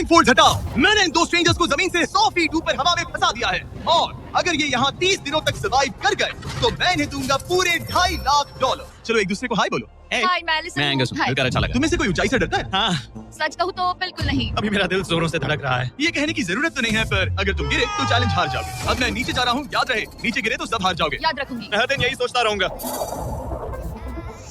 Blindfold हटाओ। मैंने इन दो स्ट्रेंजर्स को जमीन से 100 फीट ऊपर हवा में फंसा दिया है और अगर ये यहाँ 30 दिनों तक सर्वाइव कर गए तो मैं इन्हें दूंगा पूरे $2.5 लाख। चलो एक दूसरे को हाय बोलो। हाय मैं एलिसन मैं एंगस हूँ, हाय। मिलकर अच्छा लगा। तुम्हें से कोई ऊंचाई से डरता है? हाँ, सच कहूँ तो बिल्कुल नहीं। अभी मेरा दिल जोरों से धड़क रहा है। ये कहने की जरूरत तो नहीं है, पर अगर तुम गिरे तो चैलेंज हार जाओगे। अब मैं नीचे जा रहा हूँ, याद रहे नीचे गिरे तो सब हार जाओगे। याद रखूंगी। मैं हर दिन यही सोचता रहूंगा।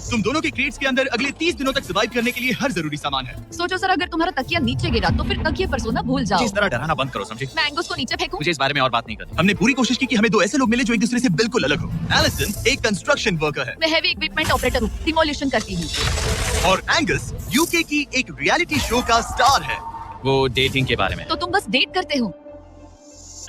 तुम दोनों के क्रेट्स के अंदर अगले 30 दिनों तक सर्वाइव करने के लिए हर जरूरी सामान है। सोचो सर, अगर तुम्हारा तकिया नीचे गिरा तो फिर तकिए पर सोना भूल जाओ। इस तरह डराना बंद करो, समझी? मैं एंगस को नीचे फेंकूं? मुझे इस बारे में और बात नहीं करनी। हमने पूरी कोशिश की कि हमें दो ऐसे लोग मिले जो एक दूसरे से बिल्कुल अलग हो। एलिसन एक कंस्ट्रक्शन वर्कर है मैं हेवी इक्विपमेंट ऑपरेटर हूँ, डिमोलिशन करती हूँ। और एंगस यूके की एक रियलिटी शो का स्टार है। वो डेटिंग के बारे में। तो तुम बस डेट करते हो?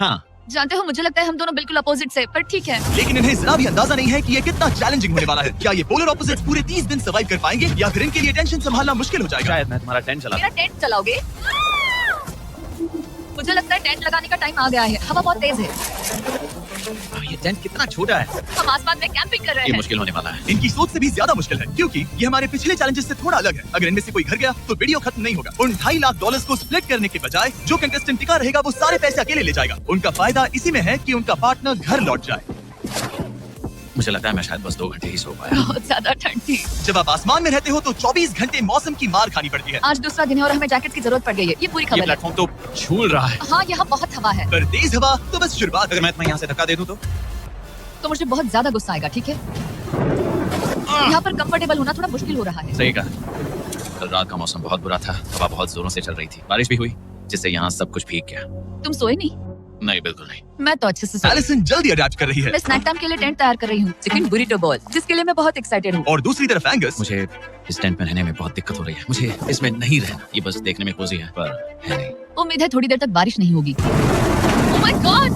हाँ, जानते हो, मुझे लगता है हम दोनों बिल्कुल अपोजिट से, पर ठीक है। लेकिन इन्हें जरा भी अंदाजा नहीं है कि ये कितना चैलेंजिंग होने वाला है। क्या ये पोलर ऑपोजिट्स पूरे 30 दिन सर्वाइव कर पाएंगे या फिर इनके लिए टेंशन संभालना मुश्किल हो जाएगा? शायद मैं तुम्हारा टेंट चला मेरा टेंट चलाओगे? मुझे लगता है टेंट लगाने का टाइम आ गया है। हवा बहुत तेज है। ये टेंट कितना छोटा है। हम आसमान में कैंपिंग कर रहे ये हैं। मुश्किल होने वाला है। इनकी सोच से भी ज्यादा मुश्किल है क्योंकि ये हमारे पिछले चैलेंजेस से थोड़ा अलग है। अगर इनमें से कोई घर गया तो वीडियो खत्म नहीं होगा। उन $2.5 लाख को स्प्लिट करने के बजाय जो कंटेस्टेंट टिका रहेगा वो सारे पैसे अकेले ले जाएगा। उनका फायदा इसी में है कि उनका पार्टनर घर लौट जाए। मुझे लगता है मैं शायद बस 2 घंटे ही सो पाया। बहुत ज्यादा ठंड थी। जब आप आसमान में रहते हो तो 24 घंटे मौसम की मार खानी पड़ती है। आज दूसरा दिन है और हमें जैकेट की जरूरत पड़ गई है। ये पूरी ये खबर है। प्लेटफॉर्म तो झूल रहा है। हाँ, यहाँ बहुत हवा है। पर तेज हवा तो बस शुरुआत। अगर मैं तुम्हें यहाँ से धक्का दे दूँ तो मुझे बहुत ज्यादा गुस्सा आएगा, ठीक है? यहाँ पर कंफर्टेबल होना थोड़ा मुश्किल हो रहा है। सही कहा। कल रात का मौसम बहुत बुरा था। हवा बहुत जोरों से चल रही थी। बारिश भी हुई जिससे यहाँ सब कुछ भीग गया। तुम सोए नहीं? नहीं, बिल्कुल नहीं। मैं तो अच्छे से सोई। एलिसन जल्दी अडैप्ट कर रही है मैं स्नैक टाइम के लिए टेंट तैयार कर रही हूँ, चिकन बुरिटो बॉल, जिसके लिए मैं बहुत एक्साइटेड हूँ। और दूसरी तरफ एंगस मुझे इस टेंट में रहने में बहुत दिक्कत हो रही है। मुझे इसमें नहीं रहना। ये बस देखने में कोजी है पर है नहीं। उम्मीद है थोड़ी देर तक बारिश नहीं होगी। Oh my God!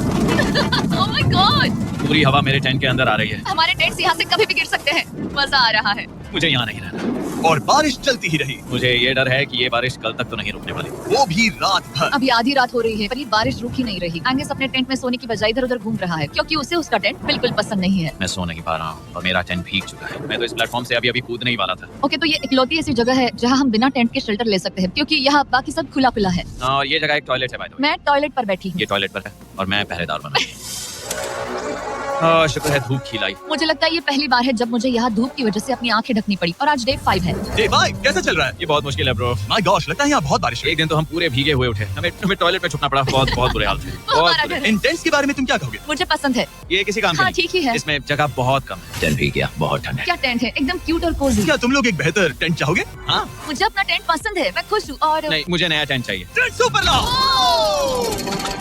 Oh my God! पूरी हवा मेरे टेंट के अंदर आ रही है। हमारे टेंट्स यहाँ से कभी भी गिर सकते हैं। मजा आ रहा है। मुझे यहाँ नहीं रहना। और बारिश चलती ही रही। मुझे ये डर है कि ये बारिश कल तक तो नहीं रुकने वाली। वो भी रात भर। अभी आधी रात हो रही है पर ये बारिश रुक ही नहीं रही। एंगस अपने टेंट में सोने की बजाय इधर उधर घूम रहा है क्योंकि उसे उसका टेंट बिल्कुल पसंद नहीं है। मैं सो नहीं पा रहा हूँ और मेरा टेंट भीग चुका है। मैं तो इस प्लेटफॉर्म से अभी कूदने ही वाला था। ओके, तो ये इकलौती ऐसी जगह है जहाँ हम बिना टेंट के शेल्टर ले सकते हैं क्योंकि यहाँ बाकी सब खुला खुला है। और ये जगह एक टॉयलेट है। by the way। मैं टॉयलेट पर बैठी हूँ। ये टॉयलेट पर है और मैं पहरेदार बना। शुक्र है धूप खिलाई। मुझे लगता है ये पहली बार है जब मुझे यहाँ धूप की वजह से अपनी आंखें ढकनी पड़ी और आज डे 5 है। डे 5 कैसा चल रहा है? ये बहुत मुश्किल है ब्रो। माय गॉश, लगता है यहाँ बहुत बारिश हुई। एक दिन तो हम पूरे भीगे हुए उठे। हमें टॉयलेट में छुपना पड़ा। बहुत बुरे हाल थे। वो हमारा बहुत बुरे। घर है। इन टेंट्स के बारे में तुम क्या कहोगे? मुझे पसंद है। ये किसी काम का हाँ, नहीं। ठीक ही है। इसमें जगह बहुत कम है। टेंट भीग गया। बहुत ठंड है। क्या टेंट है, एकदम क्यूट और कोजी। क्या तुम लोग एक बेहतर टेंट चाहोगे? हाँ, मुझे अपना टेंट पसंद है, मैं खुश हूँ। और नहीं, मुझे नया टेंट चाहिए। टेंट सुपर लाओ।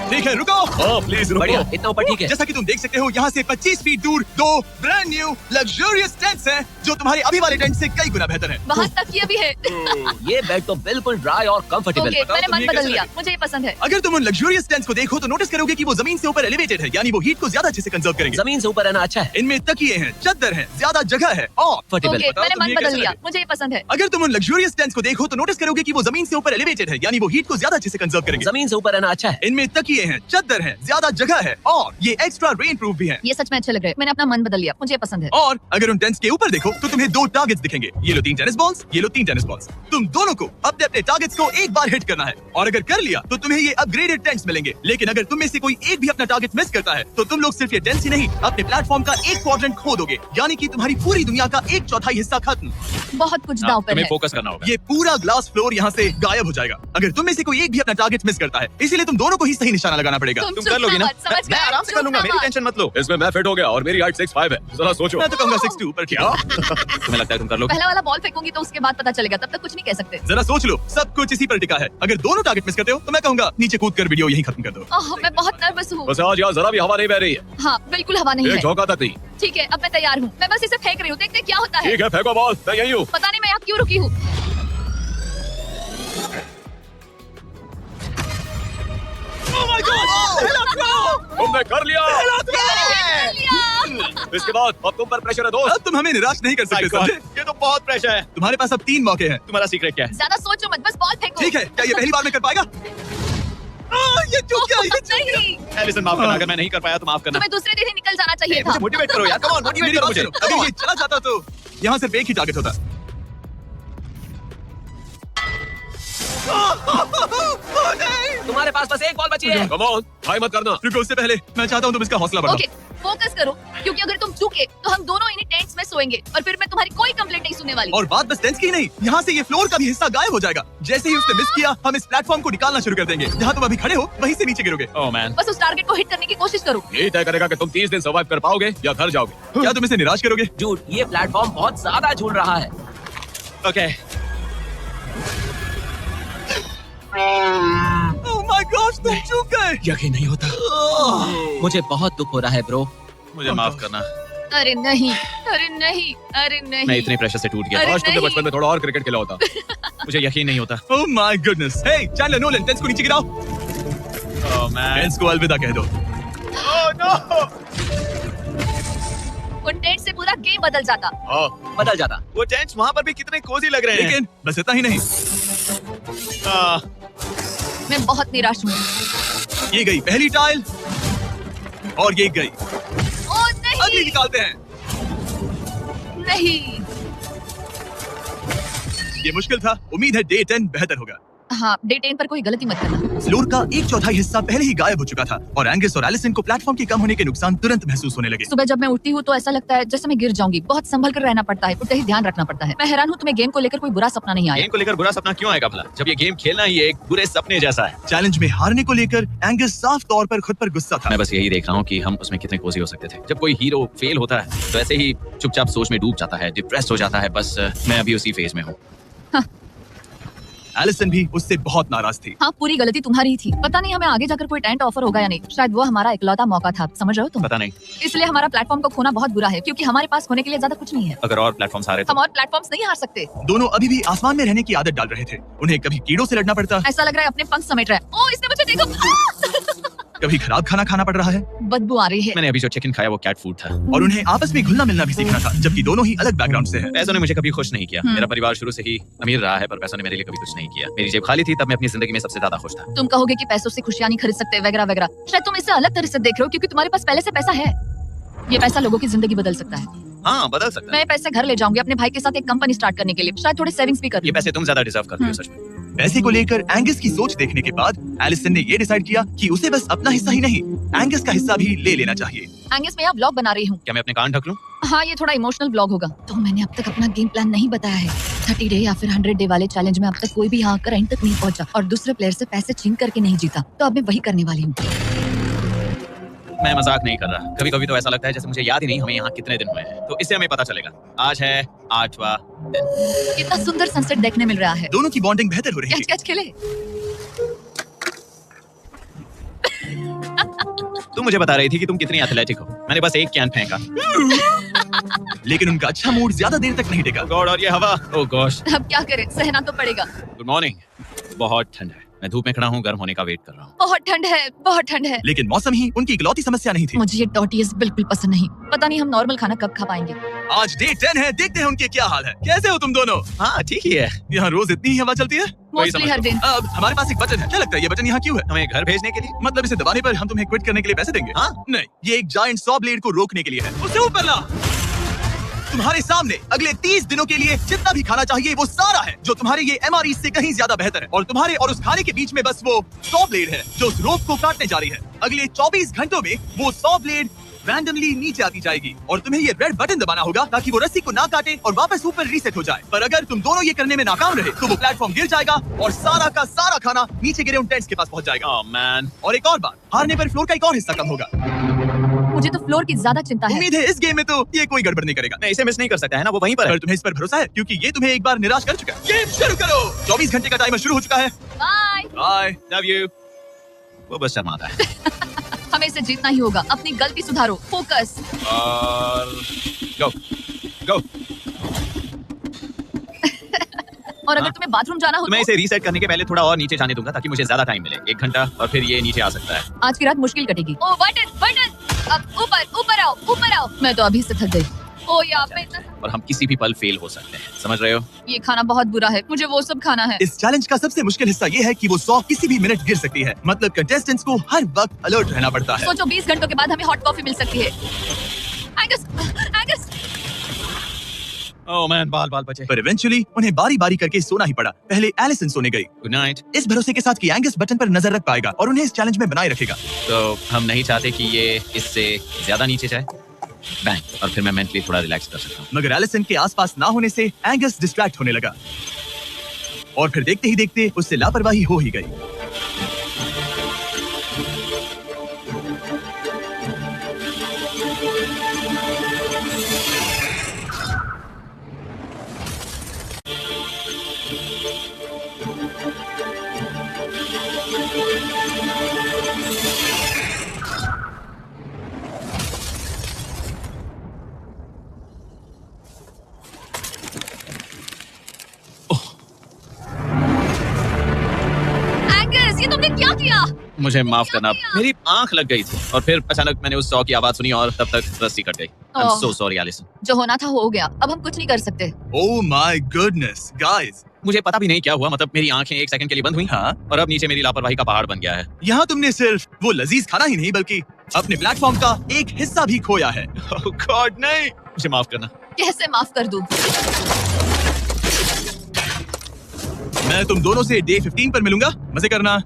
ठीक है, रुको। प्लीज बढ़िया, इतना ऊपर ठीक है। जैसा कि तुम देख सकते हो यहाँ से 25 फीट दूर 2 ब्रांड न्यू लग्जरियस टेंट्स हैं जो तुम्हारे अभी वाले टेंट से कई गुना बेहतर है। वहाँ तक ये भी है। ये बेड तो बिल्कुल ड्राई और कंफर्टेबल। ओके, मैंने तुम मन ये बदल कैसे लिया, लगे? मुझे ये पसंद है। अगर तुम उन लग्जरियस टेंट्स को देखो तो नोटिस करोगे कि वो जमीन से ऊपर एलिवेटेड है, यानी वो हीट को ज्यादा अच्छे से कंजर्व करेंगे। जमीन से ऊपर रहना अच्छा है। इनमें तकिए हैं, चादर है, ज्यादा जगह है और कंफर्टेबल। ओके, मैंने तुम मन ये बदल कैसे लिया, लगे? मुझे ये पसंद है। अगर तुम उन लग्जरियस टेंट्स को देखो तो नोटिस करोगे कि वो जमीन से ऊपर एलिवेटेड है, यानी वो हीट को ज्यादा अच्छे से कंजर्व करेंगे। जमीन से ऊपर रहना अच्छा है। इनमें तकिए हैं, चादर है, ज्यादा जगह है और ये एक्स्ट्रा रेन प्रूफ भी है। ये सच में अच्छे लग रहे हैं। मैंने अपना मन बदल लिया, मुझे ये पसंद है। और अगर उन टेंट्स के ऊपर देखो तो तुम्हें 2 टारगेट्स दिखेंगे। ये लो 3 टेनिस बॉल्स, ये लो 3 टेनिस बॉल्स। तुम दोनों को अपने अपने टारगेट्स को एक बार हिट करना है और अगर कर लिया तो तुम्हें ये अपग्रेडेड टेंट्स मिलेंगे। लेकिन अगर तुम में से कोई एक भी अपना टारगेट मिस करता है तो तुम लोग सिर्फ ये टेंट्स ही नहीं अपने प्लेटफॉर्म का एक क्वाड्रेंट खो दोगे, यानी कि तुम्हारी पूरी दुनिया का 1/4 हिस्सा खत्म। बहुत कुछ दांव पर तुम्हें है। फोकस करना होगा। ये पूरा ग्लास फ्लोर यहाँ से गायब हो जाएगा अगर तुम में से कोई एक भी अपना टारगेट मिस करता है। इसीलिए तुम दोनों को ही सही निशाना लगाना पड़ेगा। तुम कर लोगे ना? मैं आराम से कर लूंगा, मेरी टेंशन मत लो। इसमें मैं फिट हो गया और मेरी हाइट 6'5" है। जरा सोचो। मैं तो कहूंगा 6'2", पर क्या? तुम्हें लगता है तुम कर लोगे? पहला वाला बॉल फेंकूंगी तो उसके बाद पता चलेगा, तब तक कुछ नहीं कह सकते। जरा सोच लो, सब कुछ इसी पर टिका है। अगर दोनों टारगेट मिस करते हो तो मैं कहूंगा नीचे कूद कर वीडियो यहीं खत्म कर दो। ओह, मैं बहुत नर्वस हूँ। बस आज यहाँ जरा भी हवा नहीं बह रही है। हाँ, बिल्कुल हवा नहीं एक है। झोंका तक नहीं। ठीक है, अब मैं तैयार हूँ। मैं बस इसे फेंक रही हूँ, देखते हैं क्या होता है। ठीक है, फेंको बॉल। मैं यहीं हूँ। पता नहीं मैं यहाँ क्यों रुकी हूँ। तुमने कर लिया। लिया। इसके बाद अब तुम पर प्रेशर है दोस्त। अब तुम हमें निराश नहीं कर सकते, समझे? ये तो बहुत प्रेशर है। तुम्हारे पास अब 3 मौके हैं। तुम्हारा सीक्रेट क्या है? ज्यादा सोचो मत, बस बॉल फेंको। ठीक है, क्या ये पहली बार में कर पाएगा? ये चूक गया, ये चूक गया। नहीं, एलिसन माफ करना, अगर मैं नहीं कर पाया तो माफ करना। तुम्हें दूसरे दिन ही निकल जाना चाहिए था। मुझे मोटिवेट करो यार, कम ऑन मोटिवेट मेरी करो बात मुझे। सुनो, अगर ये चला जाता तो यहाँ सिर्फ एक ही टारगेट होता। तुम्हारे पास बस एक बॉल बची है। कम ऑन, ट्राई मत करना। रुको, उससे पहले मैं चाहता हूँ तुम इसका हौसला बढ़ाओ। ओके, फोकस करो, क्योंकि अगर तुम चूके तो हम दोनों इन्हीं टेंट्स में सोएंगे और फिर मैं तुम्हारी कोई कंप्लेंट नहीं सुनने वाली। और बात बस टेंस की ही नहीं, यहाँ से ये फ्लोर का भी हिस्सा गायब हो जाएगा। जैसे ही उसने मिस किया, हम इस प्लेटफॉर्म को निकालना शुरू कर देंगे। जहाँ तुम अभी खड़े हो, वहीं से नीचे गिरोगे। ओह मैन, बस उस टारगेट को हिट करने की कोशिश करो। यही तय करेगा कि तुम 30 दिन सर्वाइव कर पाओगे या घर जाओगे। क्या तुम इसे निराश करोगे? झूठ, ये प्लेटफॉर्म बहुत ज्यादा झूल रहा है। ओके। ओह माय गॉड, तुम चूक गए। यकीन नहीं होता। मुझे बहुत दुख हो रहा है ब्रो। मुझे माफ करना, अरे नहीं, अरे नहीं, अरे नहीं। मैं इतने प्रेशर से टूट गया। अरे काश तुमने नहीं। बचपन में थोड़ा और क्रिकेट खेला होता। मुझे यकीन नहीं होता। Oh my goodness. Hey Chandler Nolan, tense को नीचे गिराओ। ओह मैन, टेंस को अलविदा कह दो। Oh no. उन टेंट से पूरा गेम बदल जाता। बदल जाता। वो टेंट्स वहाँ पर भी कितने कोजी लग रहे हैं। लेकिन बस इतना ही नहीं, मैं बहुत निराश हूँ। ये गई पहली टाइल और ये गई ओह अगली। नहीं, निकालते हैं। नहीं। ये मुश्किल था, उम्मीद है डे 10 बेहतर होगा। हाँ, डे 10 पर कोई गलती मत करना। फ्लोर का 1/4 हिस्सा पहले ही गायब हो चुका था और एंगस और एलिसन को प्लेटफॉर्म के कम होने के नुकसान तुरंत महसूस होने लगे। सुबह जब मैं उठती हूँ तो ऐसा लगता है जैसे मैं गिर जाऊंगी। बहुत संभल कर रहना पड़ता है, उठते ही ध्यान रखना पड़ता है। मैं हैरान हूँ तुम्हें गेम को लेकर कोई बुरा सपना नहीं आया। गेम को लेकर बुरा सपना क्यों आएगा भला, जब ये गेम खेलना ही एक बुरे सपने जैसा है। चैलेंज में हारने को लेकर एंगस साफ तौर पर खुद पर गुस्सा था। मैं बस यही देख रहा हूँ कि हम उसमें कितने कोजी हो सकते थे। जब कोई हीरो फेल होता है तो ऐसे ही चुपचाप सोच में डूब जाता है, डिप्रेस्ड हो जाता है। बस मैं अभी उसी फेज में हूँ। एलिसन भी उससे बहुत नाराज थी। हाँ, पूरी गलती तुम्हारी ही थी। पता नहीं हमें आगे जाकर कोई टेंट ऑफर होगा या नहीं। शायद वो हमारा इकलौता मौका था, समझ रहे हो तुम? पता नहीं, इसलिए हमारा प्लेटफॉर्म को खोना बहुत बुरा है, क्योंकि हमारे पास खोने के लिए ज्यादा कुछ नहीं है। अगर और प्लेटफॉर्म सारे हम और प्लेटफॉर्म्स नहीं हार सकते। दोनों अभी भी आसमान में रहने की आदत डाल रहे थे। उन्हें कभी कीड़ों से लड़ना पड़ता, ऐसा लग रहा है अपने पंख समेट रहा है। ओह, इसने मुझे देखो। कभी खराब खाना खाना पड़ रहा है बदबू आ रही है। मैंने अभी जो चिकन खाया वो कैट फूड था। और उन्हें आपस में घुलना मिलना भी सीखना था, जबकि दोनों ही अलग बैकग्राउंड से हैं। पैसों ने मुझे कभी खुश नहीं किया। मेरा परिवार शुरू से ही अमीर रहा है, पर पैसों ने मेरे लिए कभी कुछ नहीं किया। मेरी जेब खाली थी तब मैं अपनी जिंदगी में सबसे ज्यादा खुश था। तुम कहोगे कि पैसों से खुशियां नहीं खरीद सकते वगैरह वगैरह। शायद तुम इसे अलग तरह से देख रहे हो, क्योंकि तुम्हारे पास पहले से पैसा है। ये पैसा लोगों की जिंदगी बदल सकता है। हाँ, बदल सकता है। मैं पैसे घर ले जाऊंगी अपने भाई के साथ एक कंपनी स्टार्ट करने के लिए। शायद थोड़े सेविंग्स भी कर ये पैसे तुम ज्यादा डिजर्व करते हो सच में। पैसे को लेकर एंगस की सोच देखने के बाद एलिसन ने ये डिसाइड किया कि उसे बस अपना हिस्सा ही नहीं, एंगस का हिस्सा भी ले लेना चाहिए। एंगस, मैं यहाँ ब्लॉग बना रही हूँ। क्या मैं अपने कान ढक लूं? हाँ, ये थोड़ा इमोशनल ब्लॉग होगा। तो मैंने अब तक अपना गेम प्लान नहीं बताया है। 30 डे या फिर 100 डे वाले चैलेंज में अब तक कोई भी यहाँ आकर एंड तक नहीं पहुंचा और दूसरे प्लेयर से पैसे छीन करके नहीं जीता। तो अब मैं वही करने वाली हूँ। मैं मजाक नहीं कर रहा। कभी कभी तो ऐसा लगता है जैसे मुझे याद ही नहीं हमें यहाँ कितने दिन हुए हैं। तो इससे हमें पता चलेगा। आज है 8वां दिन। कितना सुंदर सनसेट देखने मिल रहा है। दोनों की बॉन्डिंग बेहतर हो रही कैच है। कैच खेले। तुम मुझे बता रही थी कि तुम कितनी एथलेटिक हो। मैंने बस एक कैन फेंका। लेकिन उनका अच्छा मूड ज्यादा देर तक नहीं टिका। गॉड, और ये हवा। ओह गॉश। अब क्या करें, सहना तो पड़ेगा। Good morning. बहुत ठंड है। मैं धूप में खड़ा हूँ, गर्म होने का वेट कर रहा हूँ। बहुत ठंड है, बहुत ठंड है। लेकिन मौसम ही उनकी इकलौती समस्या नहीं थी। मुझे ये टॉर्टियस बिल्कुल पसंद नहीं। पता नहीं हम नॉर्मल खाना कब खा पाएंगे। आज डे 10 है, देखते हैं उनके क्या हाल है। कैसे हो तुम दोनों? हाँ, ठीक ही है। यहाँ रोज इतनी ही हवा चलती है? मोस्टली हर दिन। अब हमारे पास एक बटन है। क्या लगता है ये बटन यहाँ क्यों है? हमें घर भेजने के लिए। मतलब इसे दबाने पर हम तुम्हें क्विट करने के लिए पैसे देंगे? हाँ? नहीं, ये एक जायंट सॉ ब्लेड को रोकने के लिए है। उसे ऊपर ला। तुम्हारे सामने अगले 30 दिनों के लिए जितना भी खाना चाहिए वो सारा है, जो तुम्हारे ये MRE से कहीं ज्यादा बेहतर है। और तुम्हारे और उस खाने के बीच में बस वो सॉ ब्लेड है जो उस रोप को काटने जा रही है। अगले 24 घंटों में वो सॉ ब्लेड रैंडमली नीचे आती जाएगी और तुम्हें ये रेड बटन दबाना होगा ताकि वो रस्सी को ना काटे और वापस ऊपर रीसेट हो जाए। पर अगर तुम दोनों ये करने में नाकाम रहे तो वो प्लेटफॉर्म गिर जाएगा और सारा का सारा खाना नीचे गिरे उन टेंट्स के पास पहुंच जाएगा। Oh man. और एक और बात, हारने पर फ्लोर का एक और हिस्सा कम होगा। मुझे तो फ्लोर की ज्यादा चिंता है। उम्मीद है इस गेम में तो ये कोई गड़बड़ नहीं करेगा। मैं इसे मिस नहीं कर सकता है ना, वो वहीं पर है। पर तुम्हें इस पर भरोसा है क्योंकि ये तुम्हें एक बार निराश कर चुका है। गेम शुरू करो। 24 घंटे का टाइमर शुरू हो चुका है। बाय। बाय। Love you. वो बस शर्माता है। हमें इसे जीतना ही होगा। अपनी गलती सुधारो, फोकस। और गो गो। और अगर हाँ? तुम्हें बाथरूम जाना हो तो मैं तो इसे रीसेट करने के पहले थोड़ा और नीचे जाने दूंगा ताकि मुझे ज्यादा टाइम मिले। 1 घंटा और फिर ये नीचे आ सकता है। आज की रात मुश्किल कटेगी। ओ बटन बटन, अब ऊपर ऊपर आओ, ऊपर आओ। मैं तो अभी से थक गई। ओ यार, मैं इतना और हम किसी भी पल फेल हो सकते हैं, समझ रहे हो? ये खाना बहुत बुरा है। मुझे वो सब खाना है। इस चैलेंज का सबसे मुश्किल हिस्सा ये है कि वो सॉ किसी भी मिनट गिर सकती है। मतलब कंटेस्टेंट्स को हर वक्त अलर्ट रहना पड़ता है। सोचो 20 घंटों के बाद हमें हॉट कॉफी मिल सकती है। Angus, Angus. ओह मैन, बाल बाल बचे। पर इवेंचुअली उन्हें बारी बारी करके सोना ही पड़ा। पहले एलिसन सोने गई, गुड नाइट। इस भरोसे के साथ कि एंगस बटन पर नजर रख पाएगा और उन्हें इस चैलेंज में बनाए रखेगा। तो हम नहीं चाहते कि ये इससे ज्यादा नीचे जाए। बैंग, और फिर मैं मेंटली थोड़ा रिलैक्स कर सकता हूँ। मगर एलिसन के आसपास ना होने से एंगस डिस्ट्रैक्ट होने लगा और फिर देखते ही देखते उससे लापरवाही हो ही गई। एंगस, ये तुमने क्या किया? मुझे माफ करना, मेरी आंख लग गई थी और फिर अचानक मैंने उस सॉ की आवाज सुनी और तब तक रस्सी कट गई। I am oh. So sorry Allison. जो होना था हो गया, अब हम कुछ नहीं कर सकते। ओह माय गुडनेस गाइस, मुझे पता भी नहीं क्या हुआ, मतलब मेरी आंखें एक सेकंड के लिए बंद हुई हाँ, और अब नीचे मेरी लापरवाही का पहाड़ बन गया है। यहाँ तुमने सिर्फ वो लजीज खाना ही नहीं बल्कि अपने प्लेटफॉर्म का एक हिस्सा भी खोया है। ओह गॉड नहीं, मुझे माफ करना। कैसे माफ कर दूं? मैं तुम दोनों से डे 15 पर मिलूंगा, मजे करना।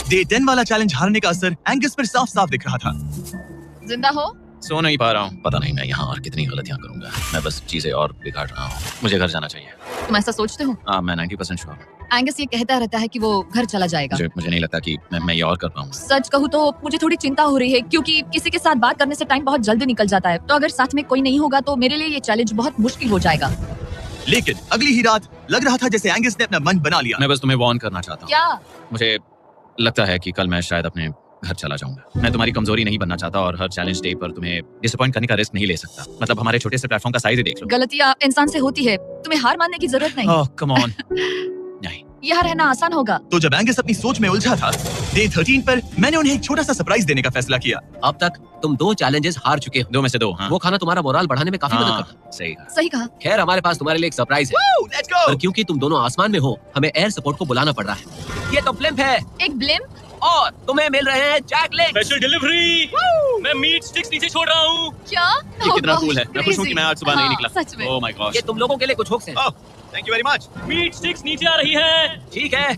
डे 10 वाला चैलेंज हारने का असर एंगस पर साफ साफ दिख रहा था। जिंदा हो? सो नहीं पा रहा हूँ, पता नहीं मैं यहाँ और कितनी गलतियाँ करूंगा। मैं बस चीजें और बिगाड़ रहा हूँ। मुझे घर जाना चाहिए। तुम ऐसा सोचते हो? हाँ, मैं 90% श्योर हूँ। एंगस ये कहता रहता है कि वो घर चला जाएगा। मुझे नहीं लगता कि मैं ये और कर पाऊंगा। सच कहूँ तो मुझे थोड़ी चिंता हो रही है क्योंकि किसी के साथ बात करने से टाइम बहुत जल्दी निकल जाता है। तो अगर साथ में कोई नहीं होगा तो मेरे लिए ये चैलेंज बहुत मुश्किल हो जाएगा। लेकिन अगली ही रात लग रहा था जैसे एंगस ने अपना मन बना लिया। मैं बस तुम्हें वार्न करना चाहता हूँ। क्या? मुझे लगता है कि कल मैं शायद अपने घर चला जाऊंगा। मैं तुम्हारी कमजोरी नहीं बनना चाहता और हर चैलेंज डे पर तुम्हें डिसअपॉइंट करने का रिस्क नहीं ले सकता। मतलब हमारे छोटे से प्लेटफॉर्म का साइज ही देख लो। गलतियाँ इंसान से होती है, तुम्हें हार मानने की जरूरत नहीं। ओह कम ऑन। नहीं, यहाँ रहना आसान होगा। तो जब एंगस अपनी सोच में उलझा था, डे 13 पर मैंने उन्हें एक छोटा सा सरप्राइज देने का फैसला किया। अब तक तुम 2 चैलेंजेस हार चुके हो। 2 में से 2। हाँ, वो खाना तुम्हारा मोराल बढ़ाने में काफी मदद हाँ, करता है। सही कहा। सही कहा। खैर, हमारे पास तुम्हारे लिए एक सरप्राइज है। Let's go. पर क्योंकि तुम दोनों आसमान में हो, हमें एयर सपोर्ट को बुलाना पड़ रहा है। ये तो ब्लिम्प है एक ब्लिम? और तुम्हें मिल रहे हैं जैक लेग्स। Special delivery. मैं मीट स्टिक्स नीचे छोड़ रहा हूँ। क्या? ये कितना कूल है। मैं खुश हूँ कि मैं आज सुबह नहीं हाँ, निकला। सच में। Oh my god. ये तुम लोगों के लिए कुछ हुक्स हैं। Oh, thank you very much. Meat sticks नीचे आ रही है। ठीक है,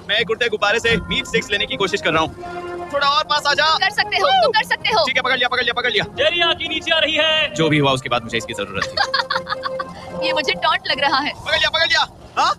मैं एक उड़ते गुब्बारे से मीट स्टिक्स लेने की कोशिश कर रहा हूँ। थोड़ा और पास आ जा। कर सकते हो, तुम कर सकते हो। ठीक है, पकड़ लिया, पकड़ लिया, पकड़ लिया। जेरिया की नीचे आ रही है। जो भी हुआ उसके बाद मुझे इसकी जरूरत थी। ये मुझे टॉन्ट लग रहा है। पकड़ लिया, पकड़ लिया। हाँ?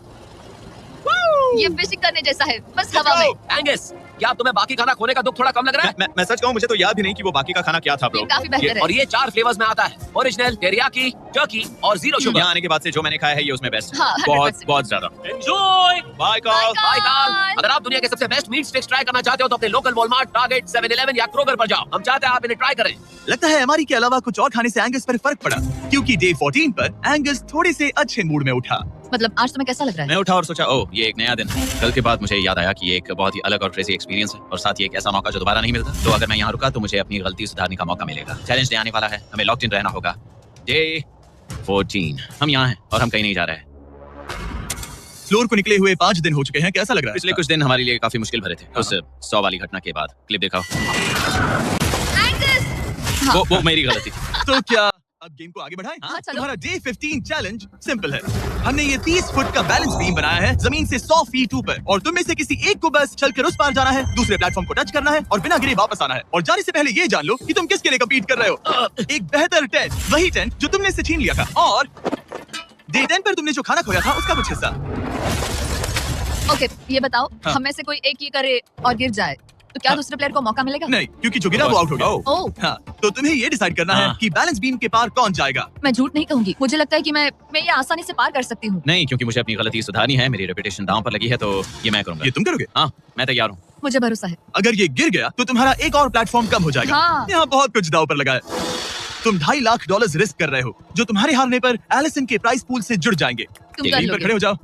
ये फिशिंग करने जैसा है, बस हवा में। एंगस, क्या तुम्हें बाकी खाना खोने का दुख थोड़ा कम लग रहा है? मैं सच कहूँ, मुझे तो याद भी नहीं कि वो बाकी का खाना क्या था ब्रो। ये काफी बेहतर है। और ये 4 फ्लेवर्स में आता है, ओरिजिनल, टेरियाकी, टर्की और 0 शुगर। यहाँ आने के बाद से जो मैंने खाया है ये उसमें बेस्ट। हाँ, 100%। बहुत ज्यादा। Enjoy. Bye Carl. Bye Carl. अगर आप दुनिया के सबसे बेस्ट मीट स्टिक्स ट्राई करना चाहते हो तो अपने लोकल वॉलमार्ट, टारगेट, 7-Eleven या क्रोगर पर जाओ। हम चाहते हैं आप इन्हें ट्राई करें। लगता है हमारी के अलावा कुछ और खाने से एंगस पर फर्क पड़ा, क्योंकि डे 14 पर एंगस थोड़े से अच्छे मूड में उठा। मतलब आज तुम्हें कैसा लग रहा है? मैं उठा और सोचा, ओह ये एक नया दिन है। कल के बाद मुझे याद आया कि ये एक बहुत ही अलग और क्रेजी एक्सपीरियंस है और साथ ही एक ऐसा मौका जो दोबारा नहीं मिलता। तो अगर मैं यहाँ रुका तो मुझे अपनी गलती सुधारने का मौका मिलेगा। चैलेंज डे आने वाला है, हमें लॉक्ड इन रहना होगा। डे 14 हम यहाँ हैं और हम कहीं नहीं जा रहे हैं। फ्लोर को निकले हुए 5 दिन हो चुके हैं, कैसा लग रहा है? पिछले कुछ दिन हमारे लिए काफी मुश्किल भरे थे। उस 100 वाली घटना के बाद। क्लिप दिखाओ। एंगस! वो मेरी गलती थी। तो क्या अब गेम को आगे बढ़ाएं? हाँ, चलो। तुम्हारा डे 15 चैलेंज सिंपल है। हमने ये 30 फुट का बैलेंस बीम बनाया है जमीन से 100 फीट ऊपर, और तुम में से किसी एक को बस चलकर उस पार जाना है, दूसरे प्लेटफॉर्म को टच करना है और बिना गिरे वापस आना है। और जाने से पहले ये जान लो कि तुम किसके लिए कम्पीट कर रहे हो। एक बेहतर टेंट, वही टेंट जो तुमने से छीन लिया था, और डे 10 पर तुमने जो खाना खोया था उसका कुछ हिस्सा। ओके, ये बताओ, हाँ। हम में से कोई एक ये करे और गिर जाए तो क्या हाँ। दूसरे प्लेयर को मौका मिलेगा? नहीं, क्योंकि जो गिरा वो आउट हो गया। ओह, हाँ, तो तुम्हें ये डिसाइड करना है हाँ। कि बैलेंस बीम के पार कौन जाएगा। मैं झूठ नहीं कहूंगी, मुझे लगता है कि मैं ये आसानी से पार कर सकती हूँ। नहीं, क्योंकि मुझे अपनी गलती सुधारनी है। मेरी रेपुटेशन दांव पर लगी है, तो ये मैं करूंगा। ये तुम करोगे? हाँ, मैं तैयार हूँ। मुझे भरोसा है। अगर ये गिर गया तो तुम्हारा एक और प्लेटफॉर्म कम हो जाएगा। हाँ। यहाँ बहुत कुछ दाव पर लगा है। तुम $2.5 लाख रिस्क कर रहे हो, जो तुम्हारे हारने पर एलिसन के प्राइस पूल से जुड़ जाएंगे। तुम कर यहीं पर लोगे। खड़े हो जाओ।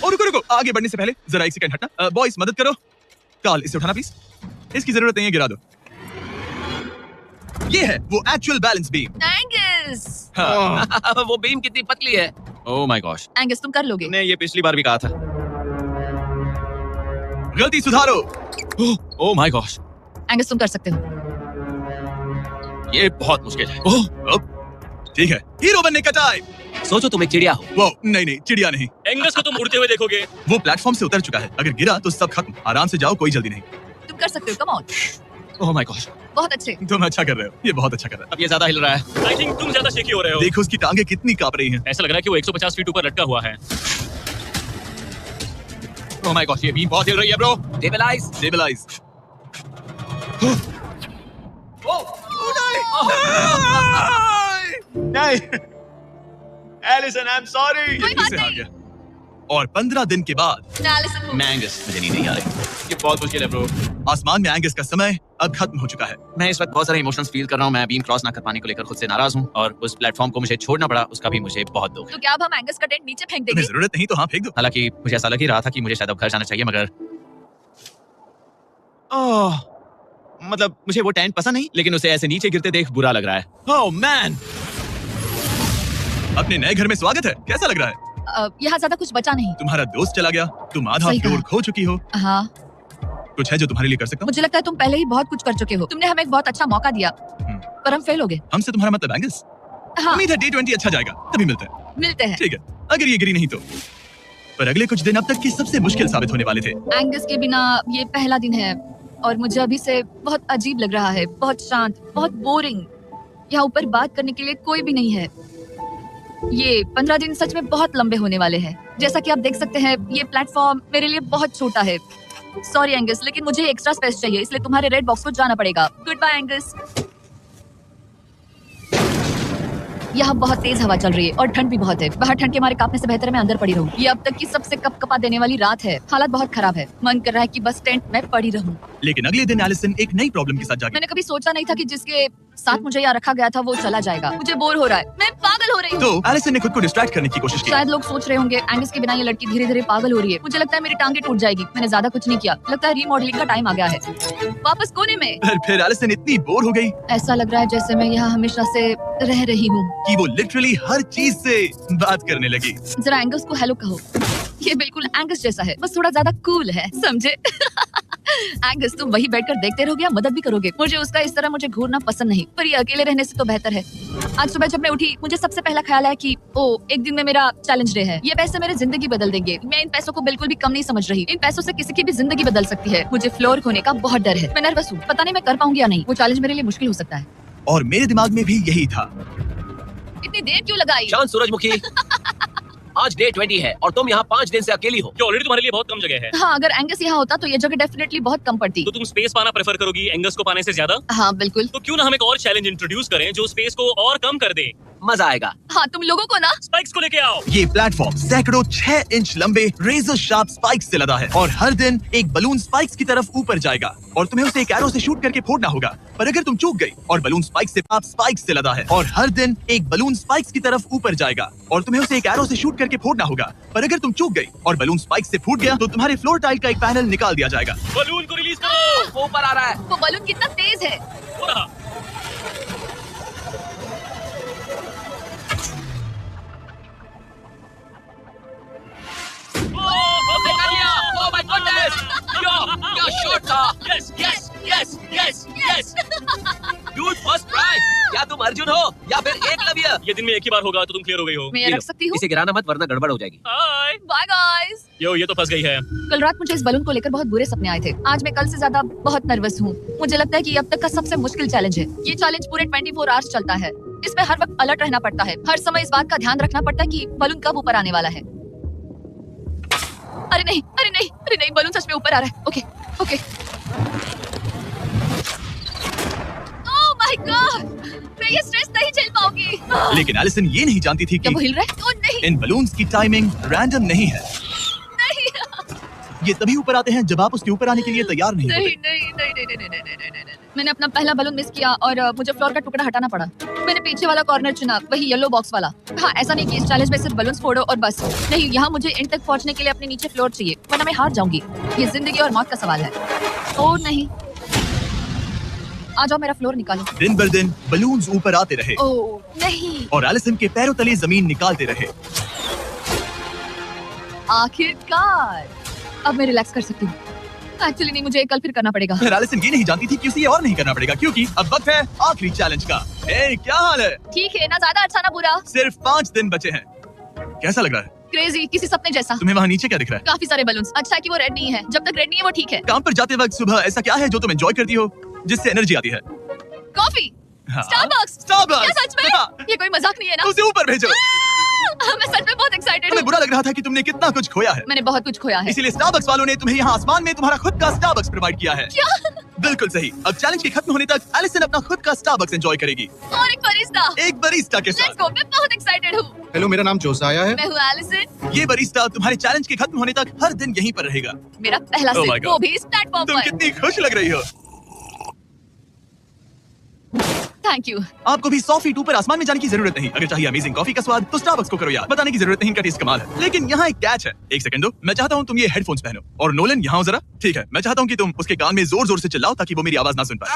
और रुको रुको, आगे बढ़ने से पहले जरा एक सेकंड हटना। बॉयज मदद करो। कार्ल, इसे उठाना प्लीज। इसकी जरूरत नहीं है, गिरा दो। ये है वो एक्चुअल बैलेंस बीम। एंगस! हाँ। वो बीम कितनी पतली है। ओह माय गॉश, एंगस, तुम कर लोगे। तुमने ये पिछली बार भी कहा था। गलती सुधारो। ओह माय गॉश, एंगस, तुम कर सकते हो। ये बहुत मुश्किल है। अब ठीक है, हीरो बनने का टाइम। सोचो तुम एक चिड़िया हो। वो नहीं, चिड़िया नहीं। एंगस को तुम उड़ते हुए देखोगे। वो प्लेटफॉर्म से उतर चुका है, अगर गिरा तो सब खत्म। आराम से जाओ, कोई जल्दी नहीं। तुम कर सकते हो, come on. Oh my God, बहुत अच्छे। तुम अच्छा कर रहे हो, ये बहुत अच्छा कर रहा अब ये ज्यादा हिल रहा है। आई थिंक तुम ज्यादा शेकी हो रहे है। हो। देखो उसकी टांगे कितनी कांप रही हैं। ऐसा लग रहा है कि वो 150 फीट ऊपर लटका हुआ है। ओह माय गॉड, ये बीम बहुत हिल रही है ब्रो। स्टेबलाइज। स्टेबलाइज। नहीं, एलिसन, आई एम सॉरी। कोई बात से हार नहीं। गया। और 15 दिन के बाद मैं एलिसन हूँ। मैं एंगस, मुझे नींद नहीं आ रही। ये बहुत मुश्किल है ब्रो। आसमान में एंगस का समय अब खत्म हो चुका है। मैं इस वक्त बहुत सारे इमोशंस फील कर रहा हूँ। मैं बीम क्रॉस ना कर पाने को लेकर खुद से नाराज हूँ और उस प्लेटफॉर्म को मुझे छोड़ना पड़ा, उसका भी मुझे बहुत दुख है। तो क्या अब हम एंगस का टेंट नीचे फेंक तुम्हें देंगे? जरूरत नहीं तो हाँ फेंक दो। हालांकि मुझे ऐसा लग ही रहा था कि मुझे शायद अब घर जाना चाहिए, मगर ओह, मतलब मुझे वो टेंट पसंद नहीं, लेकिन उसे ऐसे नीचे गिरते देख बुरा लग रहा है। ओह मैन, अपने नए घर में स्वागत है, कैसा लग रहा है? यहाँ ज्यादा कुछ बचा नहीं। तुम्हारा दोस्त चला गया, तुम आधा सही फ्लोर कहा। खो चुकी हो। हाँ, कुछ है जो तुम्हारे लिए कर सकता हूँ? मुझे लगता है तुम पहले ही बहुत कुछ कर चुके हो। तुमने हमें एक बहुत अच्छा मौका दिया, पर हम फेल हो गए। हमसे तुम्हारा मतलब एंगस? हाँ, उम्मीद है D20 अच्छा जाएगा, तभी मिलते हैं। मिलते हैं। ठीक है, अगर ये गिरी नहीं तो। पर अगले कुछ दिन अब तक की सबसे मुश्किल साबित होने वाले थे। एंगस के बिना ये पहला दिन है और मुझे अभी से बहुत अजीब लग रहा है, बहुत शांत, बहुत बोरिंग। यहाँ ऊपर बात करने के लिए कोई भी नहीं है। ये 15 दिन सच में बहुत लंबे होने वाले हैं। जैसा कि आप देख सकते हैं, ये प्लेटफॉर्म मेरे लिए बहुत छोटा है। सॉरी एंगस, लेकिन मुझे एक्स्ट्रा स्पेस चाहिए, इसलिए तुम्हारे रेड बॉक्स को जाना पड़ेगा। Good bye Angus. यहाँ बहुत तेज हवा चल रही है और ठंड भी बहुत है। बाहर ठंड के मारे कांपने से बेहतर है मैं अंदर पड़ी रहूं। ये अब तक की सबसे कपकपा देने वाली रात है। हालत बहुत खराब है, मन कर रहा है कि बस टेंट में पड़ी रहूं। लेकिन अगले दिन एलिसन एक नई प्रॉब्लम के साथ जागी। मैंने कभी सोचा नहीं था कि जिसके साथ मुझे यहाँ रखा गया था वो चला जाएगा। मुझे बोर हो रहा है, मैं पागल हो रही हूँ। तो एलिसन ने खुद को डिस्ट्रैक्ट करने की कोशिश की। शायद लोग सोच रहे होंगे एंगस के बिना ये लड़की धीरे धीरे पागल हो रही है। मुझे लगता है मेरी टांगे टूट जाएगी। मैंने ज्यादा कुछ नहीं किया, लगता है रीमॉडलिंग का टाइम आ गया है। वापस कोने में। पर फिर एलिसन इतनी बोर हो गई ऐसा लग रहा है जैसे मैं यहाँ हमेशा से रह रही हूँ। कि वो लिटरली हर चीज से बात करने लगी। जरा एंगस को हेलो कहो। ये बिल्कुल एंगस जैसा है, बस थोड़ा ज्यादा कूल है, समझे? एंगस, तुम वही बैठकर देखते रहोगे या मदद भी करोगे? मुझे उसका इस तरह मुझे घूरना पसंद नहीं, पर ये अकेले रहने से तो बेहतर है। आज सुबह जब मैं उठी, मुझे सबसे पहला ख्याल आया कि एक दिन में मेरा चैलेंज डे है। ये पैसे मेरी जिंदगी बदल देंगे। मैं इन पैसों को बिल्कुल भी कम नहीं समझ रही। इन पैसों से किसी की भी जिंदगी बदल सकती है। मुझे फ्लोर खोने का बहुत डर है। मैं नर्वस हूँ, पता नहीं मैं कर पाऊंगी या नहीं। वो चैलेंज मेरे लिए मुश्किल हो सकता है। और मेरे दिमाग में भी यही था। इतनी देर क्यों लगाई? शांत सूरजमुखी। आज डे 20 है और तुम यहाँ 5 दिन से अकेली हो। ये ऑलरेडी तुम्हारे लिए बहुत कम जगह है। हाँ, अगर एंगस यहाँ होता तो ये जगह डेफिनेटली बहुत कम पड़ती। तो तुम स्पेस पाना प्रेफर करोगी एंगस को पाने से ज्यादा? हाँ बिल्कुल। तो क्यों ना हम एक और चैलेंज इंट्रोड्यूस करें जो स्पेस को और कम कर दे। मजा आएगा। हाँ, तुम लोगों को ना स्पाइक्स को लेके आओ। ये प्लेटफॉर्म सैकड़ों 6 इंच लंबे रेजर शार्प स्पाइक्स से लदा है और हर दिन एक बलून स्पाइक्स की तरफ ऊपर जाएगा और तुम्हें उसे एक एरो से शूट करके फोड़ना होगा। पर अगर तुम चूक गई और बलून स्पाइक्स से लदा है और हर दिन एक बलून स्पाइक्स की तरफ ऊपर जाएगा और तुम्हें उसे एक एरो से शूट करके फोड़ना होगा। पर अगर तुम चूक गई और बलून स्पाइक्स से फूट गया तो तुम्हारे फ्लोर टाइल का एक पैनल निकाल दिया जाएगा। बलून को रिलीज करो। वो ऊपर आ रहा है। वो बलून कितना तेज है। हो रहा। कर लिया। Oh my goodness! क्या शॉट था। Yes yes yes yes yes. Dude, first try. क्या तुम अर्जुन हो या फिर एकलव्य? ये दिन में एक ही बार होगा तो तुम क्लियर हो गई हो। मैं ये रख सकती हूँ? इसे गिराना मत वरना गड़बड़ हो जाएगी। हाय। Bye guys. यो, ये तो फंस गई है। कल रात मुझे इस बलून को लेकर बहुत बुरे सपने आए थे। आज मैं कल से ज्यादा बहुत नर्वस हूँ। मुझे लगता है कि ये अब तक का सबसे मुश्किल चैलेंज है। ये चैलेंज पूरे 24 आवर्स चलता है। इसमें हर वक्त अलर्ट रहना पड़ता है। हर समय इस बात का ध्यान रखना पड़ता है कि बलून कब ऊपर आने वाला है। अरे नहीं, अरे नहीं, अरे नहीं, बलून सच में ऊपर आ रहा है। Okay okay. Oh my God, मैं ये स्ट्रेस नहीं झेल पाऊंगी। लेकिन एलिसन ये नहीं जानती थी क्या कि वो हिल रहा है? ओह नहीं, इन बलून्स की टाइमिंग रैंडम नहीं है। नहीं, ये तभी ऊपर आते हैं जब आप उसके ऊपर आने के लिए तैयार नहीं नहीं, होते। नहीं, नहीं, नहीं, नहीं, नहीं, नहीं, नहीं, नहीं। मैंने अपना पहला बलून मिस किया और मुझे फ्लोर का टुकड़ा हटाना पड़ा। मैंने पीछे वाला कॉर्नर चुना, वही येलो बॉक्स वाला। हाँ, ऐसा नहीं कि इस चैलेंज में सिर्फ बलून्स फोड़ो और बस। नहीं, यहाँ मुझे एंड तक पहुँचने के लिए अपने नीचे फ्लोर चाहिए, वरना मैं हार जाऊंगी। ये जिंदगी और मौत का सवाल है। ओह नहीं, आ जाओ, मेरा फ्लोर निकालो। दिन भर दिन बलून्स ऊपर आते रहे ओह नहीं, और एलिसन के पैरों तले जमीन निकालते रहे। आखिरकार अब मैं रिलैक्स कर सकती हूँ। एक्चुअली नहीं, मुझे कल फिर करना पड़ेगा। फिर एलिसन ये नहीं जानती थी कि उसे ये और नहीं करना पड़ेगा क्योंकि अब वक्त है आखिरी चैलेंज का। क्या हाल है? ठीक है ना, ज्यादा अच्छा ना बुरा। सिर्फ 5 दिन बचे हैं। कैसा लग रहा है? क्रेजी, किसी सपने जैसा। तुम्हें वहाँ नीचे क्या दिख रहा है? काफी सारे बलून्स। अच्छा है कि वो रेड नहीं है। जब तक रेड नहीं है वो ठीक है। काम पर जाते वक्त सुबह ऐसा क्या है जो तुम एंजॉय करती हो, जिससे एनर्जी आती है? कॉफी। हाँ। स्टारबक्स। Starbucks! क्या सच में? हाँ। ये कोई मजाक नहीं है ना? उसे ऊपर भेजो। मैं सच में बहुत एक्साइटेड तुम्हें हूँ। बुरा लग रहा था कि तुमने कितना कुछ खोया है, मैंने बहुत कुछ खोया है। इसीलिए स्टारबक्स वालों ने तुम्हें यहाँ आसमान में तुम्हारा खुद का स्टारबक्स प्रोवाइड किया है। क्या? बिल्कुल सही। अब चैलेंज के खत्म होने तक एलिसन अपना खुद का स्टारबक्स एंजॉय करेगी, और एक बरिस्टा। एक बरिस्टा के लेट्स साथ। गो, मैं बहुत एक्साइटेड हूँ। हेलो, मेरा नाम जोसाया है। मैं हूँ एलिसन। ये बरिस्टा तुम्हारे चैलेंज के खत्म होने तक हर दिन यहीं पर रहेगा। मेरा पहला Oh my सिप, God. वो भी इस प्लेटफॉर्म तुम पर। कितनी खुश लग रही हो। Thank you. आपको भी 100 फीट ऊपर आसमान में जाने की जरूरत नहीं। अगर चाहिए अमेजिंग कॉफी का स्वाद तो स्टारबक्स को करो यार। बताने की जरूरत नहीं, इनका टेस्ट कमाल है। लेकिन यहाँ एक कैच है। एक सेकंड दो, मैं चाहता हूँ तुम ये हेडफोन्स पहनो। और नोलन यहाँ आओ जरा। ठीक है, मैं चाहता हूँ कि तुम उसके कान में जोर जोर से चिल्लाओ ताकि वो मेरी आवाज ना सुन पाए।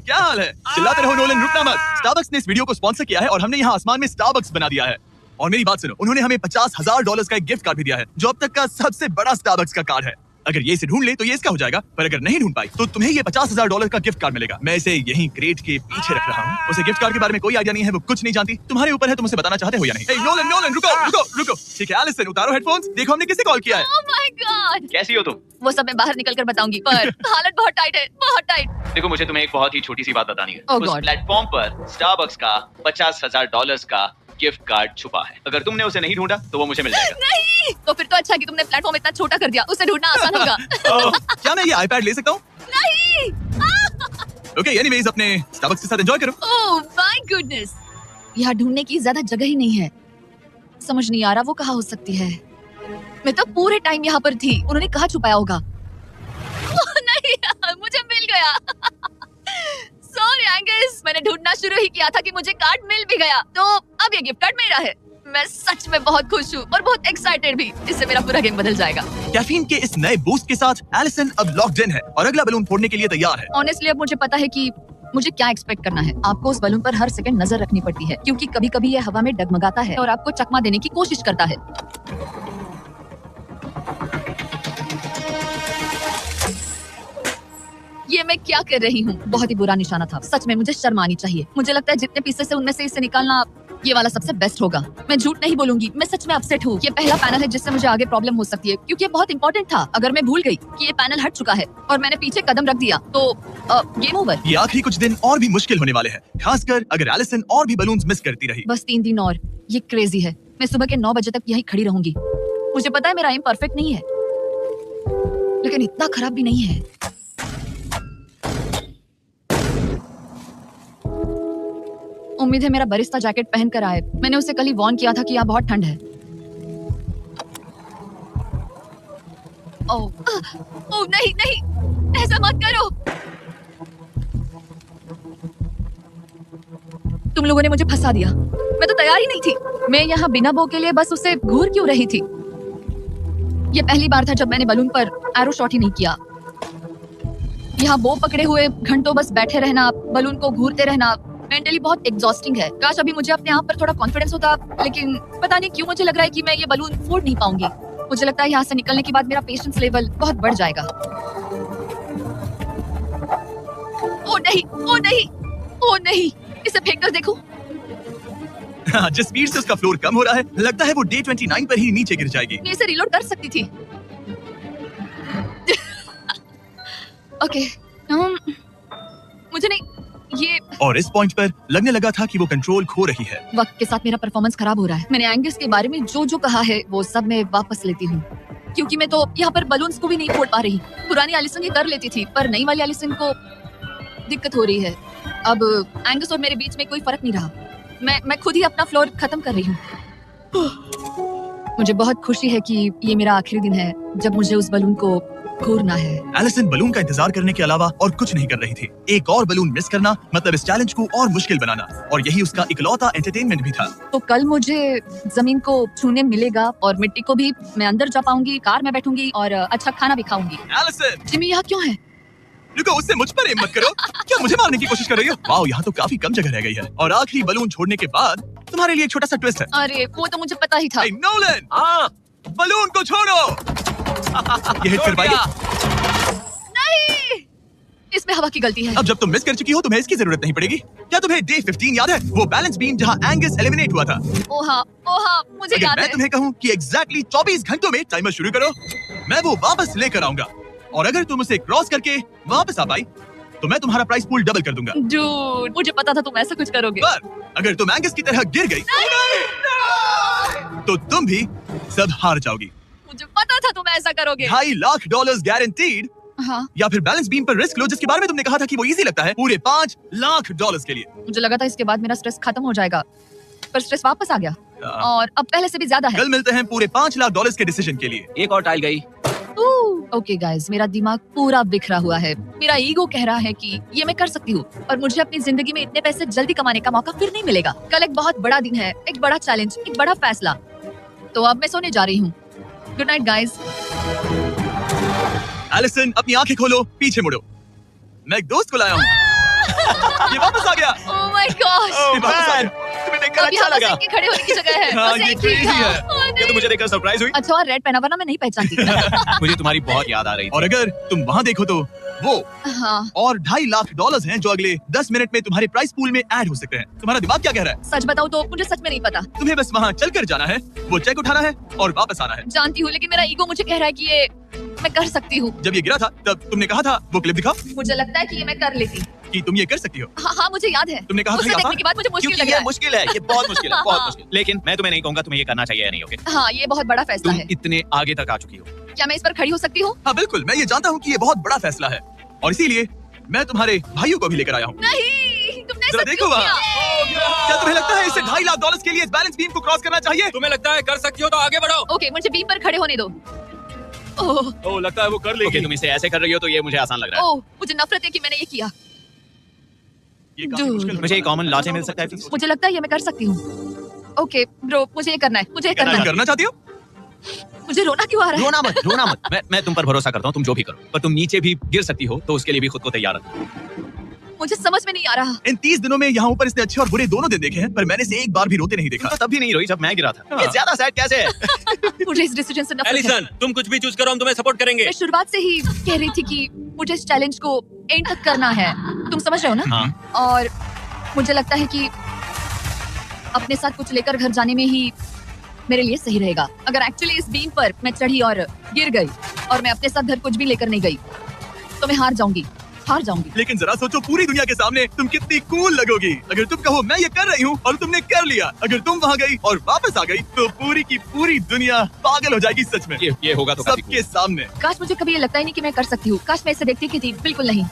क्या हाल है? चिल्लाते रहो नोलन, रुकना मत। स्टारबक्स ने इस वीडियो को स्पॉन्सर किया है और हमने यहाँ आसमान में स्टारबक्स बना दिया है। और मेरी बात सुनो, उन्होंने हमें $50,000 का एक गिफ्ट कार्ड भी दिया है, जो अब तक का सबसे बड़ा स्टारबक्स का कार्ड है। अगर ये इसे ढूंढ ले तो ये इसका हो जाएगा, पर अगर नहीं ढूंढ पाई तो तुम्हें ये $50,000 का गिफ्ट कार्ड मिलेगा। मैं इसे यहीं क्रेट के पीछे रख रहा हूँ। उसे गिफ्ट कार्ड के बारे में कोई आइडिया नहीं है, वो कुछ नहीं जानती। तुम्हारे ऊपर है, तुम उसे बताना चाहते हो या नहीं। नोलन, नोलन, रुको रुको रुको। ठीक है एलिसन, उतारो हेडफोन्स। देखो हमने किसे कॉल किया है। ओह माय गॉड। कैसी हो तुम? वो सब मैं बाहर निकल कर बताऊंगी, पर हालत बहुत टाइट है, बहुत टाइट। देखो, मुझे तुम्हें एक बहुत ही छोटी सी बात बतानी है। Oh उस God. प्लेटफॉर्म पर स्टारबक्स का $50,000 का गिफ्ट कार्ड छुपा है। अगर तुमने उसे नहीं ढूंढा तो वो मुझे मिल जाएगा। नहीं, तो फिर तो अच्छा है कि तुमने प्लेटफॉर्म इतना छोटा कर दिया, उसे ढूंढना आसान होगा। क्या मैं ये आईपैड ले सकता हूँ? नहीं। ओके, एनीवेज अपने स्टारबक्स के साथ एंजॉय करो। ओह माय गुडनेस, यहाँ ढूंढने की ज्यादा जगह ही नहीं है। समझ नहीं आ रहा वो कहाँ हो सकती है। मैं तो पूरे टाइम यहाँ पर थी, उन्होंने कहाँ छुपाया होगा। ओह, नहीं यार, मुझे मिल गया। सॉरी एंगस, मैंने ढूंढना शुरू ही किया था कि मुझे कार्ड मिल भी गया। तो अब ये गिफ्ट कार्ड मेरा है। मैं सच में बहुत खुश हूँ और बहुत एक्साइटेड भी। इससे मेरा पूरा गेम बदल जाएगा। कैफीन के इस नए बूस्ट के साथ एलिसन अब लॉक्ड इन है और अगला बलून फोड़ने के लिए तैयार है। ऑनेस्टली अब मुझे पता है कि मुझे क्या एक्सपेक्ट करना है। आपको उस बलून पर हर सेकंड नजर रखनी पड़ती है, क्योंकि कभी कभी ये हवा में डगमगाता है और आपको चकमा देने की कोशिश करता है। ये मैं क्या कर रही हूँ? बहुत ही बुरा निशाना था। सच में मुझे शर्म आनी चाहिए। मुझे लगता है जितने पीसेस से उनमें से इसे निकालना ये वाला सबसे बेस्ट होगा। मैं झूठ नहीं बोलूंगी, मैं सच में अपसेट हूँ। ये पहला पैनल है जिससे मुझे आगे प्रॉब्लम हो सकती है, क्योंकि ये बहुत इंपॉर्टेंट था। अगर मैं भूल गई कि ये पैनल हट चुका है और मैंने पीछे कदम रख दिया तो गेम ओवर। ये आखिरी कुछ दिन और भी मुश्किल होने वाले हैं, खासकर अगर एलिसन और भी बलून्स मिस करती रही। बस 3 दिन और। ये क्रेजी है। मैं सुबह के 9 बजे तक यहीं खड़ी रहूंगी। मुझे पता है मेरा एम परफेक्ट नहीं है, लेकिन इतना खराब भी नहीं है। उम्मीद है मेरा बरिस्ता जैकेट पहन कर आए। मैंने उसे कल ही वॉर्न किया था कि यहाँ बहुत ठंड है। ओह, ओह नहीं नहीं, ऐसा मत करो। तुम लोगों ने मुझे फंसा दिया। मैं तो तैयार ही नहीं थी। मैं यहाँ बिना बो के लिए बस उसे घूर क्यों रही थी? ये पहली बार था जब मैंने बलून पर एरो शॉट ही नहीं किया। यहाँ बो पकड़े हुए घंटों बस बैठे रहना, बलून को घूरते रहना मेंटली बहुत एग्जॉस्टिंग है। काश अभी मुझे अपने आप पर थोड़ा कॉन्फिडेंस होता, लेकिन पता नहीं क्यों मुझे लग रहा है कि मैं ये बलून फोड़ नहीं पाऊंगी। मुझे लगता है यहाँ से निकलने के बाद मेरा पेशेंस लेवल बहुत बढ़ जाएगा। ओ नहीं, ओ नहीं, ओ नहीं, इसे फेंक कर देखो। जिस स्पीड से उसका फ्लोर कम हो रहा है, लगता है वो डे 29 पर ही नीचे गिर जाएगी। मैं इसे रिलोड कर सकती थी। ओके, मुझे नहीं ये और इस पॉइंट पर लगने लगा था कि वो कंट्रोल खो रही है। वक्त के साथ मेरा परफॉर्मेंस खराब हो रहा है। मैंने एंगस के बारे में जो जो कहा है वो सब मैं वापस लेती हूँ, क्योंकि मैं तो यहाँ पर बलून्स को भी नहीं फोड़ पा रही। पुरानी एलिसन ये कर लेती थी, पर नई वाली एलिसन को दिक्कत हो रही है। अब एंगस और मेरे बीच में कोई फर्क नहीं रहा। मैं खुद ही अपना फ्लोर खत्म कर रही हूँ। मुझे बहुत खुशी है कि ये मेरा आखिरी दिन है जब मुझे उस बलून को घूरना है। एलिसन बलून का इंतजार करने के अलावा और कुछ नहीं कर रही थी। एक और बलून मिस करना मतलब इस चैलेंज को और मुश्किल बनाना, और यही उसका इकलौता एंटरटेनमेंट भी था। तो कल मुझे जमीन को छूने मिलेगा और मिट्टी को भी। मैं अंदर जा पाऊंगी, कार में बैठूंगी और अच्छा खाना भी खाऊंगी। एलिसन, जिमी यहाँ क्यों है? रुको, उससे मुझ पर एम मत करो। क्या मुझे मारने की कोशिश कर रही हो? वाओ, यहाँ तो काफी कम जगह रह गई है। और आखिरी बलून छोड़ने के बाद तुम्हारे लिए एक छोटा सा ट्विस्ट है। अरे वो तो मुझे पता ही था। Hey, नोलन, हाँ बलून को छोड़ो। ये हिट कर पाएगी? नहीं, इसमें हवा की गलती है। अब जब तुम मिस कर चुकी हो तुम्हें इसकी जरूरत नहीं पड़ेगी। क्या तुम्हें डे 15 याद है, वो बैलेंस बीम जहाँ एंगस एलिमिनेट हुआ था? ओ हाँ मुझे अगर याद मैं है। तुम्हें कहूँ कि एग्जैक्टली 24 घंटों में टाइमर शुरू करो, मैं वो वापस लेकर आऊंगा, और अगर तुम उसे क्रॉस करके वापस आ पाई तो मैं तुम्हारा प्राइस पूल डबल कर दूंगा। डूड, मुझे पता था तुम ऐसा कुछ करोगे। पर अगर तुम एंगस की तरह गिर गई तो तुम भी सब हार जाओगी। मुझे पता था तुम ऐसा करोगे। $2.5 लाख गारंटीड, हाँ, या फिर बैलेंस बीम पर रिस्क लो जिसके बारे में तुमने कहा था कि वो इजी लगता है, पूरे $5 लाख के लिए। मुझे लगा था इसके बाद मेरा स्ट्रेस खत्म हो जाएगा, पर स्ट्रेस वापस आ गया और अब पहले से भी ज्यादा है। कल मिलते हैं पूरे $5 लाख के डिसीजन के लिए। एक और टाइल गई। ओके गाइस, मेरा दिमाग पूरा बिखरा हुआ है। मेरा ईगो कह रहा है कि ये मैं कर सकती हूँ और मुझे अपनी जिंदगी में इतने पैसे जल्दी कमाने का मौका फिर नहीं मिलेगा। कल एक बहुत बड़ा दिन है, एक बड़ा चैलेंज, एक बड़ा फैसला। तो अब मैं सोने जा रही हूँ। Good night guys. एलिसन, अपनी आंखें खोलो, पीछे मुड़ो। मैं एक दोस्त को लाया हूँ। ये वापस आ गया। ओह माय गॉश, ये वापस आ गया। तुम्हें देखकर अब अच्छा यहाँ बस लगा। इनके खड़े होने की जगह है। हाँ, बस ये एक ही crazy था। है। ओह, ये तो नहीं। मुझे देखकर सरप्राइज हुई। अच्छा, और रेड पहना वरना मैं नहीं पहचानती। मुझे तुम्हारी बहुत याद आ रही और थी। अगर तुम वहाँ देखो तो वो हाँ, और $2.5 लाख हैं जो अगले 10 मिनट में तुम्हारे प्राइस पूल में ऐड हो सकते हैं। तुम्हारा दिमाग क्या कह रहा है? सच बताऊँ तो मुझे सच में नहीं पता। तुम्हें बस वहाँ चलकर जाना है, वो चेक उठाना है और वापस आना है। जानती हूँ, लेकिन मेरा ईगो मुझे कह रहा है कि ये मैं कर सकती हूँ। जब ये गिरा था तब तुमने कहा था, वो क्लिप दिखाओ, मुझे लगता है कि ये मैं कर लेती। कि तुम ये कर सकती हो। हाँ, मुझे याद है। तुमने कहा था उसे ये देखने आसान के बाद मुझे मुश्किल क्योंकि लग ये रहा है। मुश्किल है, ये बहुत मुश्किल है, बहुत हाँ। मुश्किल। लेकिन मैं तुम्हें नहीं कहूंगा तुम्हें ये करना चाहिए या नहीं। ओके, हाँ, ये बहुत बड़ा फैसला तुम है। इतने आगे तक आ चुकी हो। क्या मैं इस पर खड़ी हो सकती हूँ? हाँ बिल्कुल, मैं ये जानता हूँ कि ये बहुत बड़ा फैसला है और इसीलिए मैं तुम्हारे भाइयों को भी लेकर आया हूँ। नहीं, तुमने जरा ऐसा देखो क्यों वहाँ। किया? क्या तुम्हें लगता है इसे $2.5 लाख के लिए इस बैलेंस बीम को क्रॉस करना चाहिए? तुम्हें लगता है कर सकती हो तो आगे बढ़ो। ओके, मुझे बीम पर खड़े होने दो। ओह, ओह, लगता है वो कर ओके, लेगी। तुम इसे ऐसे कर रही हो तो ये मुझे आसान लग रहा है। ओह, मुझे नफरत है कि मैंने ये किया। ये काफी Dude. मुश्किल है। मुझे एक कॉमन लॉजिक मिल सकता है प्लीज? मुझे लगता है ये मैं कर सकती हूँ। ओके ब्रो, मुझे ये करना है, मुझे ये करना तुम है। करना चाहती हो? मुझे रोना क्यों आ रहा है? रोना मत। मैं तुम पर भरोसा करता हूँ, तुम जो भी करो। पर तुम नीचे भी गिर सकती हो तो उसके लिए भी खुद को तैयार रखो। मुझे समझ में नहीं आ रहा। इन 30 दिनों में यहाँ ऊपर इसने अच्छे और बुरे दोनों दिन देखे हैं, पर मैंने इसे एक बार भी रोते नहीं देखा। तो तब भी नहीं रोई जब मैं गिरा था। हाँ। ये ज्यादा सैड कैसे है? मुझे इस डिसीजन से नफरत है। एलिसन, तुम कुछ भी चूज करो, हम तुम्हें सपोर्ट करेंगे। मैं शुरुआत से ही कह रही थी कि मुझे इस चैलेंज को एंड तक करना है। तुम समझ रहे हो ना? हाँ। और मुझे लगता है कि अपने साथ कुछ लेकर घर जाने में ही मेरे लिए सही रहेगा। अगर एक्चुअली इस बीम पर मैं चढ़ी और गिर गई और मैं अपने साथ घर कुछ भी लेकर नहीं गई तो मैं हार जाऊंगी। लेकिन जरा सोचो, पूरी दुनिया के सामने तुम कितनी कूल लगोगी अगर तुम कहो मैं ये कर रही हूँ और तुमने कर लिया। अगर तुम वहाँ गई और वापस आ गई तो पूरी की पूरी दुनिया पागल हो जाएगी सच में, ये होगा तो काफी सबके सामने। काश मुझे कभी ये लगता ही नहीं कि मैं कर सकती हूँ। काश मैं इसे देखती कि थी। बिल्कुल नहीं।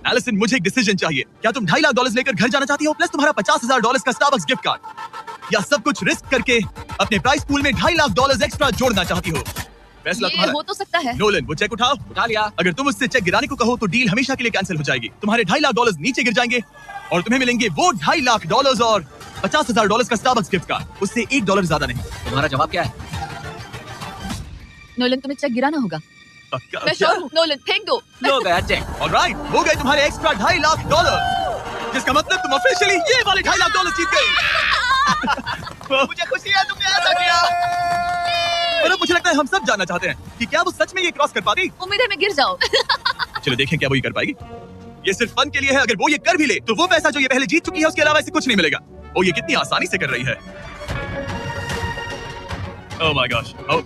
एलिसन, मुझे एक डिसीजन चाहिए। क्या तुम $2.5 लाख लेकर घर जाना चाहती हो प्लस तुम्हारा $50,000 का स्टारबक्स गिफ्ट कार्ड, या सब कुछ रिस्क करके अपने प्राइस पूल में $2.5 लाख एक्स्ट्रा जोड़ना चाहती हो? फैसला ये तुम्हारा। हो तो सकता है। नोलन, वो चेक उठाओ। उठा लिया। अगर तुम उससे चेक गिराने को कहो तो डील हमेशा के लिए कैंसिल हो जाएगी। तुम्हारे $2.5 लाख नीचे गिर जाएंगे और तुम्हें मिलेंगे वो $2.5 लाख और $50,000 का स्टारबक्स गिफ्ट कार्ड। उससे $1 ज्यादा नहीं। तुम्हारा जवाब क्या है? नोलन, तुम्हें चेक गिराना होगा। पक्का? मैं श्योर हूँ। नोलन, फेंक दो। लो गया चेक। ऑलराइट, हो गए तुम्हारे एक्स्ट्रा $2.5 लाख, जिसका मतलब तुम ऑफिशियली ये वाले $2.5 लाख जीत गई। मुझे खुशी है तुमने ऐसा किया। पर अब मुझे लगता है हम सब जानना चाहते हैं कि क्या वो सच में ये क्रॉस कर पाती। उम्मीद है मैं गिर जाऊँ। चलो देखें क्या वो ये कर पाएगी। ये सिर्फ फन के लिए है। अगर वो ये कर भी ले तो वो पैसा जो ये पहले जीत चुकी है उसके अलावा इसे कुछ नहीं मिलेगा। वो ये कितनी आसानी से कर रही है। Oh my gosh. ओह,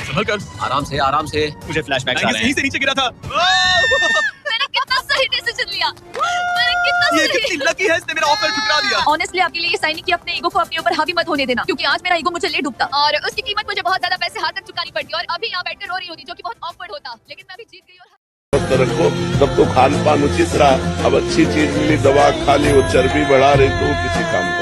संभल कर। आराम से। मुझे फ्लैशबैक्स आ एंगस रहे यहीं हैं। से नीचे गिरा था। मैंने कितना सही डिसीजन लिया। मैंने कितना ये सही। कितनी लकी है, इसने मेरा ऑफर ठुकरा दिया। ऑनेस्टली आपके लिए ये साइन कि अपने ईगो को अपने ऊपर हावी मत होने देना, क्योंकि आज मेरा ईगो मुझे ले डूबता और उसकी कीमत मुझे बहुत ज्यादा पैसे हाथ तक चुकानी पड़ती और अभी यहाँ बैठकर रो रही होती, जो कि बहुत ऑकवर्ड होता। लेकिन मैं अभी जीत गई और तो रखो, तब तो खान पान उचित रहा। अब अच्छी चीज मिली, दवा खा ली, वो चर्बी बढ़ा रही तो किसी काम का